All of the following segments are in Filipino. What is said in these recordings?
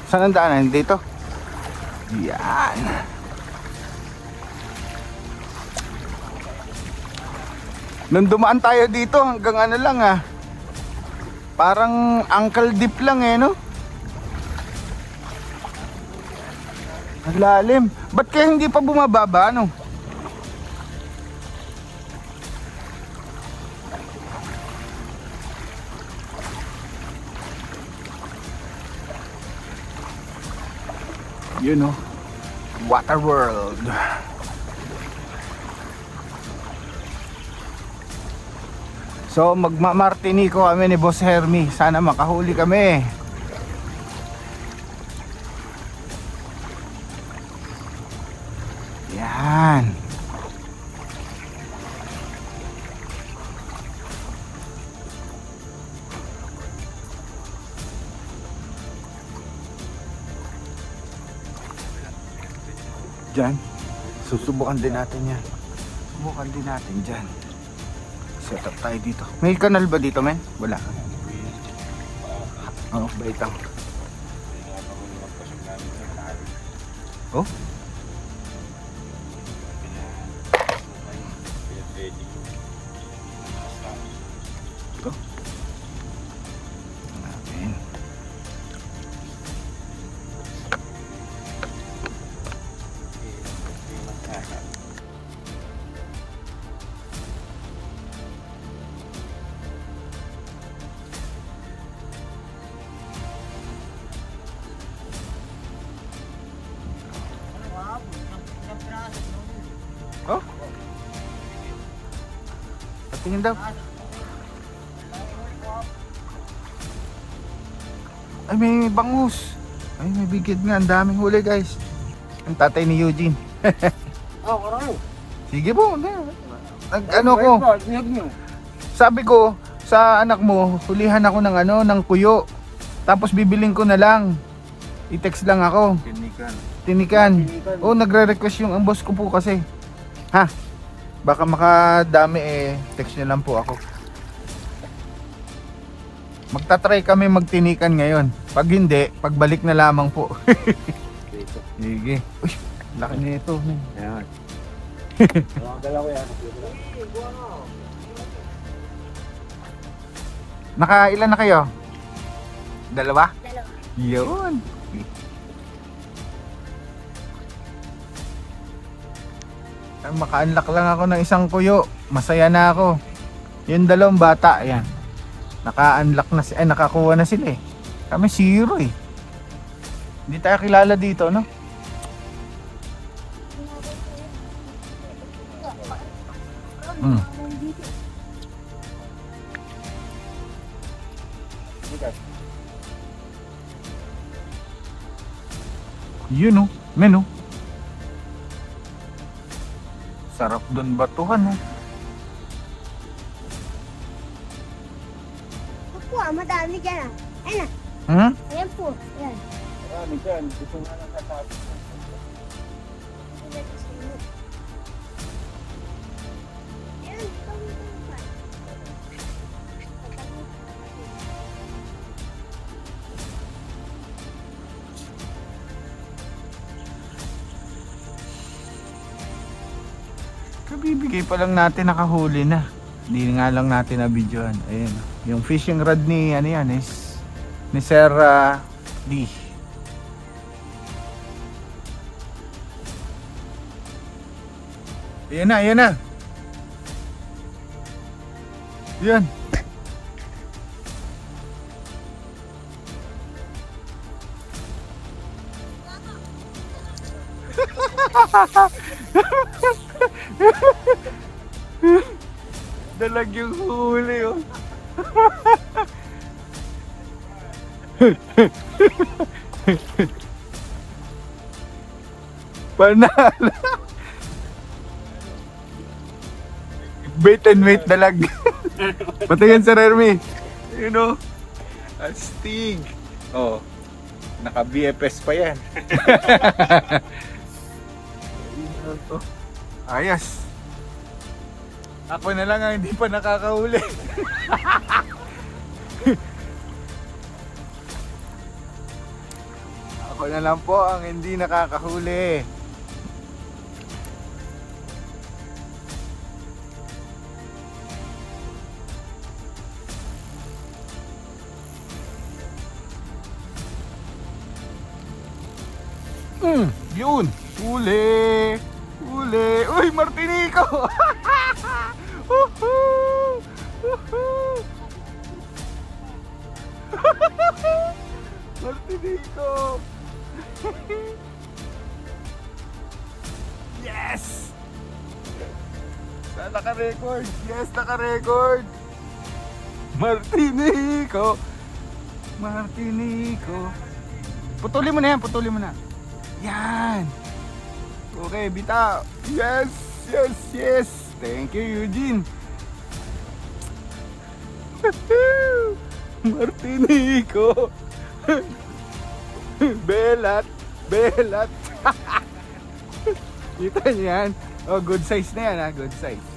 Saan ang daanan? Dito? Yan. Nung dumaan tayo dito hanggang ano lang parang ankle deep lang no? Ang lalim. Ba't kaya hindi pa bumababa ano? You know, water world. So magma-Martinico kami ni Boss Hermie. Sana makahuli kami. Yan. Diyan. Susubukan din natin yan. Subukan din natin dyan. Set up tayo dito. May kanal ba dito, men? Wala. Oh, baitang. Oh? Ito. Natin. Oh? Patingin daw. Ay, may bangus. Ay, may bigid nga. Ang daming huli, guys. Ang tatay ni Eugene. Oh, karami. Sige po. Ano ko. Sabi ko sa anak mo, hulihan ako ng kuyo. Tapos bibiling ko na lang. I-text lang ako. Tinikan. Oh, nagre-request yung ang boss ko po kasi. Ha? Baka makadami text niyo lang po ako. Magta-try kami magtinikan ngayon. Pag hindi, pagbalik na lamang po. Sige. Uy, laki nito. Ayan. Dala ko yan. Nakailan na kayo? Dalawa? Dalawa. Yun. Maka-unlock lang ako ng isang kuyo. Masaya na ako. Yung dalawang bata, ayan. Naka-unlock na nakakuha na sila Kami 0 Hindi tayo kilala dito, no? Hmm. Yun men sarap doon batuhan Opo, madami dyan Ayan Ayan po. Ayan. Marami dyan. Gusto nga lang tatapos. Ayan. Kabibigay pa lang natin, nakahuli na. Hindi nga lang natin na videoan. Ayan. Yung fishing rod ni ni Sir D. Ayan na. Yan. Dalag yung huli Panalo. Bait and wait dalag. Patingin Sir Hermie. Astig. Oh. Naka BFS pa yan. Ayos. Ako na lang ang hindi pa nakakahuli. Ako na lang po ang hindi nakakahuli. Yun! Uli! Uli! Uy, Martinico! Woohoo! Woohoo! Martinico! Yes! Naka-record! Yes, naka-record! Martinico! Martinico! Putulin mo na yan, putulin mo na. Yan! Okay, bitaw! Yes! Yes! Yes! Thank you, Eugene! Martinico! Belat! Belat! Kita niyo yan? Oh, good size na yan ha, good size.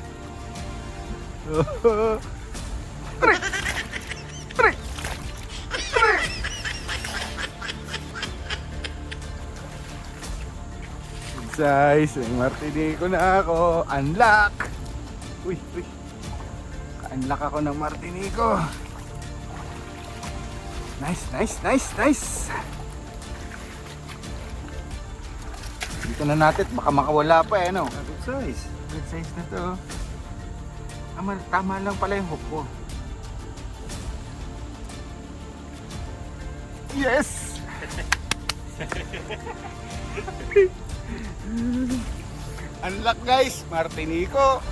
Trick! Trick! Trick! Good size, may Martinico na ako. Unlock! Uy, uy. Unlock ako ng Martinico. Nice, nice, nice, nice. Dito na natin, baka makawala pa eh, no? Good size. Good size na to. Tama lang pala yung hook ko. Yes! Unlock guys, Martinico.